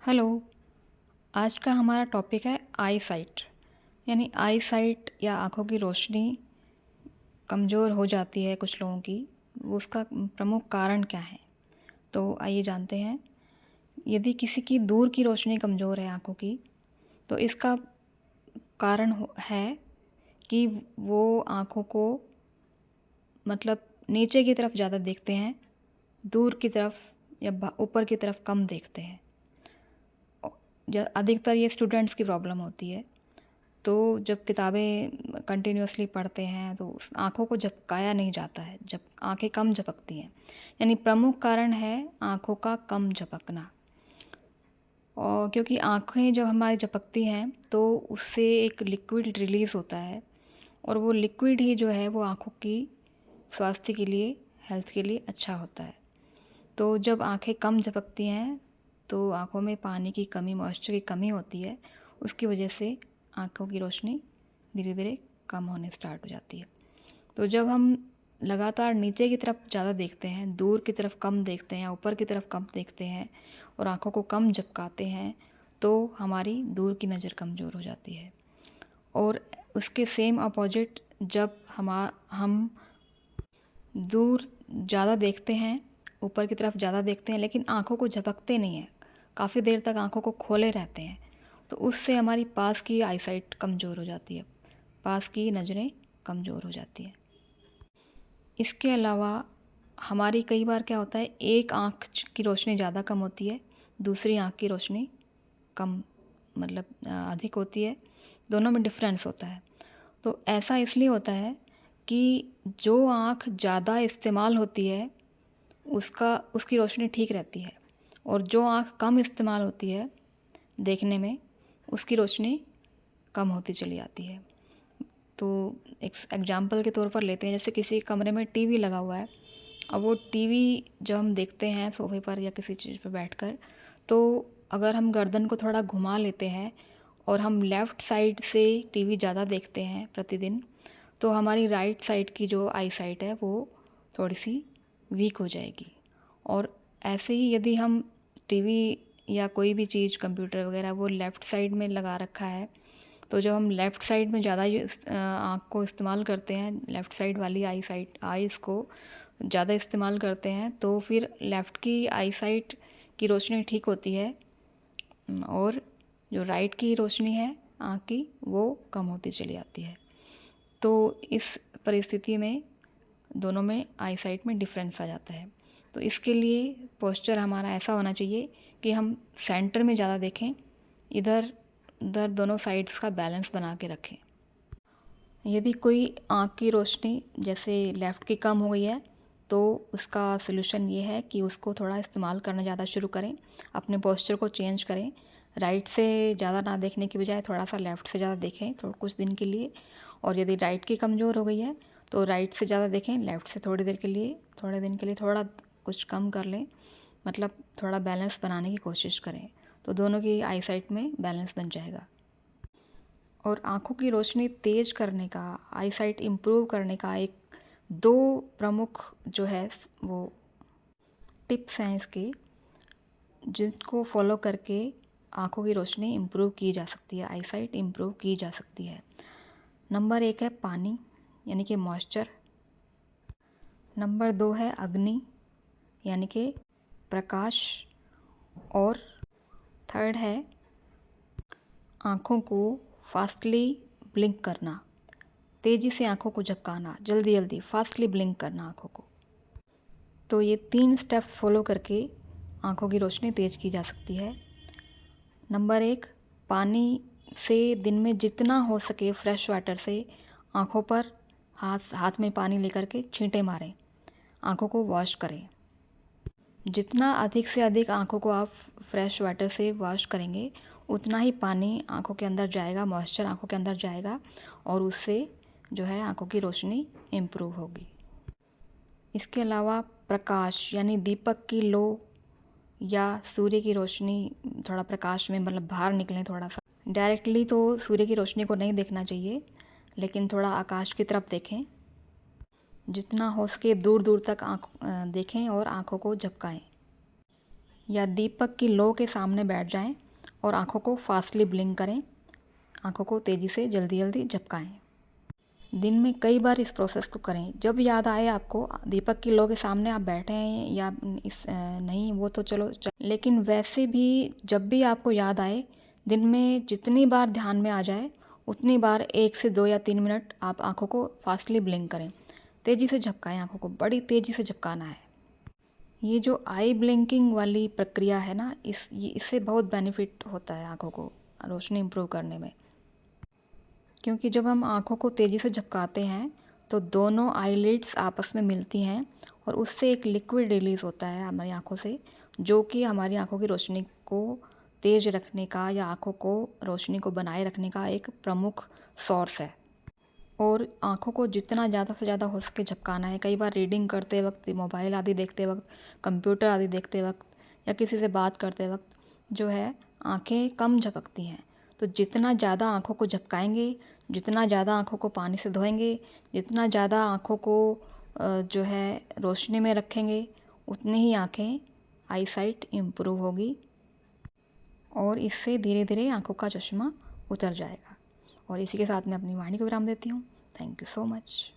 Hello. आज का हमारा टॉपिक है आई साइट। यानी आई साइट या आँखों की रोशनी कमज़ोर हो जाती है कुछ लोगों की, वो उसका प्रमुख कारण क्या है? तो आइए जानते हैं। यदि किसी की दूर की रोशनी कमज़ोर है आँखों की, तो इसका कारण है कि वो आँखों को मतलब नीचे की तरफ ज़्यादा देखते हैं, दूर की तरफ या ऊपर की तरफ कम देखते हैं। अधिकतर ये स्टूडेंट्स की प्रॉब्लम होती है। तो जब किताबें कंटिन्यूअसली पढ़ते हैं तो उस आँखों को झपकाया नहीं जाता है, जब आँखें कम झपकती हैं। यानी प्रमुख कारण है आँखों का कम झपकना। और क्योंकि आँखें जब हमारी झपकती हैं तो उससे एक लिक्विड रिलीज़ होता है, और वो लिक्विड ही जो है वो आँखों की स्वास्थ्य के लिए, हेल्थ के लिए अच्छा होता है। तो जब आँखें कम झपकती हैं तो आँखों में पानी की कमी, मॉइस्चर की कमी होती है। उसकी वजह से आँखों की रोशनी धीरे धीरे कम होने स्टार्ट हो जाती है। तो जब हम लगातार नीचे की तरफ ज़्यादा देखते हैं, दूर की तरफ कम देखते हैं या ऊपर की तरफ कम देखते हैं और आँखों को कम झपकाते हैं, तो हमारी दूर की नज़र कमज़ोर हो जाती है। और उसके सेम अपोजिट जब हम दूर ज़्यादा देखते हैं, ऊपर की तरफ ज़्यादा देखते हैं, लेकिन आँखों को झपकते नहीं हैं, काफ़ी देर तक आँखों को खोले रहते हैं, तो उससे हमारी पास की आईसाइट कमज़ोर हो जाती है, पास की नज़रें कमज़ोर हो जाती हैं। इसके अलावा हमारी कई बार क्या होता है, एक आँख की रोशनी ज़्यादा कम होती है, दूसरी आँख की रोशनी कम मतलब अधिक होती है, दोनों में डिफरेंस होता है। तो ऐसा इसलिए होता है कि जो आँख ज़्यादा इस्तेमाल होती है उसकी रोशनी ठीक रहती है, और जो आँख कम इस्तेमाल होती है देखने में, उसकी रोशनी कम होती चली जाती है। तो एक एग्जांपल के तौर पर लेते हैं, जैसे किसी कमरे में टीवी लगा हुआ है। अब वो टीवी जब हम देखते हैं सोफे पर या किसी चीज़ पर बैठकर, तो अगर हम गर्दन को थोड़ा घुमा लेते हैं और हम लेफ़्ट साइड से टीवी ज़्यादा देखते हैं प्रतिदिन, तो हमारी राइट साइड की जो आई साइट है वो थोड़ी सी वीक हो जाएगी। और ऐसे ही यदि हम टीवी या कोई भी चीज़, कंप्यूटर वगैरह, वो लेफ़्ट साइड में लगा रखा है, तो जब हम लेफ़्ट साइड में ज़्यादा आँख को इस्तेमाल करते हैं, लेफ़्ट साइड वाली आइज़ को ज़्यादा इस्तेमाल करते हैं, तो फिर लेफ़्ट की आई साइट की रोशनी ठीक होती है, और जो राइट की रोशनी है आँख की, वो कम होती चली जाती है। तो इस परिस्थिति में दोनों में आई साइट में डिफरेंस आ जाता है। तो इसके लिए पोस्चर हमारा ऐसा होना चाहिए कि हम सेंटर में ज़्यादा देखें, इधर उधर दोनों साइड्स का बैलेंस बना के रखें। यदि कोई आँख की रोशनी जैसे लेफ़्ट की कम हो गई है, तो उसका सलूशन ये है कि उसको थोड़ा इस्तेमाल करना ज़्यादा शुरू करें, अपने पोस्चर को चेंज करें। राइट से ज़्यादा ना देखने की बजाय थोड़ा सा लेफ़्ट से ज़्यादा देखें थोड़ा कुछ दिन के लिए। और यदि राइट की कमज़ोर हो गई है तो राइट से ज़्यादा देखें, लेफ़्ट से थोड़ी देर के लिए, थोड़े दिन के लिए थोड़ा कुछ कम कर लें, मतलब थोड़ा बैलेंस बनाने की कोशिश करें, तो दोनों की आई साइट में बैलेंस बन जाएगा। और आँखों की रोशनी तेज़ करने का, आई साइट इम्प्रूव करने का एक दो प्रमुख जो है वो टिप्स हैं इसके, जिनको फॉलो करके आँखों की रोशनी इम्प्रूव की जा सकती है, आई साइट इम्प्रूव की जा सकती है। नंबर 1 है पानी, यानी कि मॉइस्चर। नंबर 2 है अग्नि, यानी कि प्रकाश। और थर्ड है आँखों को फास्टली ब्लिंक करना, तेज़ी से आँखों को झपकाना, जल्दी जल्दी फास्टली ब्लिंक करना आँखों को। तो ये 3 स्टेप्स फॉलो करके आँखों की रोशनी तेज़ की जा सकती है। नंबर 1, पानी से दिन में जितना हो सके फ्रेश वाटर से आँखों पर हाथ में पानी लेकर के छींटे मारें, आँखों को वॉश करें। जितना अधिक से अधिक आँखों को आप फ्रेश वाटर से वॉश करेंगे, उतना ही पानी आँखों के अंदर जाएगा, मॉइस्चर आँखों के अंदर जाएगा, और उससे जो है आँखों की रोशनी इम्प्रूव होगी। इसके अलावा प्रकाश, यानी दीपक की लो या सूर्य की रोशनी, थोड़ा प्रकाश में मतलब बाहर निकलें थोड़ा सा। डायरेक्टली तो सूर्य की रोशनी को नहीं देखना चाहिए, लेकिन थोड़ा आकाश की तरफ देखें, जितना हो सके दूर दूर तक देखें और आँखों को झपकाएं। या दीपक की लो के सामने बैठ जाएं और आँखों को फास्टली ब्लिंक करें, आँखों को तेज़ी से जल्दी जल्दी झपकाएं। दिन में कई बार इस प्रोसेस को करें। जब याद आए आपको, दीपक की लो के सामने आप बैठे हैं या नहीं, वो तो चलो लेकिन वैसे भी जब भी आपको याद आए, दिन में जितनी बार ध्यान में आ जाए उतनी बार 1 से 2 या 3 मिनट आप आँखों को फास्टली ब्लिंक करें। तेज़ी से झपकाएं, आँखों को बड़ी तेज़ी से झपकाना है। ये जो आई ब्लिंकिंग वाली प्रक्रिया है ना, इससे बहुत बेनिफिट होता है आँखों को रोशनी इम्प्रूव करने में। क्योंकि जब हम आँखों को तेज़ी से झपकाते हैं तो दोनों आईलिड्स आपस में मिलती हैं और उससे एक लिक्विड रिलीज़ होता है हमारी आँखों से, जो कि हमारी आँखों की रोशनी को तेज़ रखने का या आँखों को रोशनी को बनाए रखने का एक प्रमुख सोर्स है। और आँखों को जितना ज़्यादा से ज़्यादा हो सके झपकाना है। कई बार रीडिंग करते वक्त, मोबाइल आदि देखते वक्त, कंप्यूटर आदि देखते वक्त या किसी से बात करते वक्त जो है आँखें कम झपकती हैं। तो जितना ज़्यादा आँखों को झपकाएंगे, जितना ज़्यादा आँखों को पानी से धोएंगे, जितना ज़्यादा आँखों को जो है रोशनी में रखेंगे, उतनी ही आँखें आई साइट इम्प्रूव होगी और इससे धीरे धीरे आँखों का चश्मा उतर जाएगा। और इसी के साथ मैं अपनी वाणी को विराम देती हूँ। Thank you so much.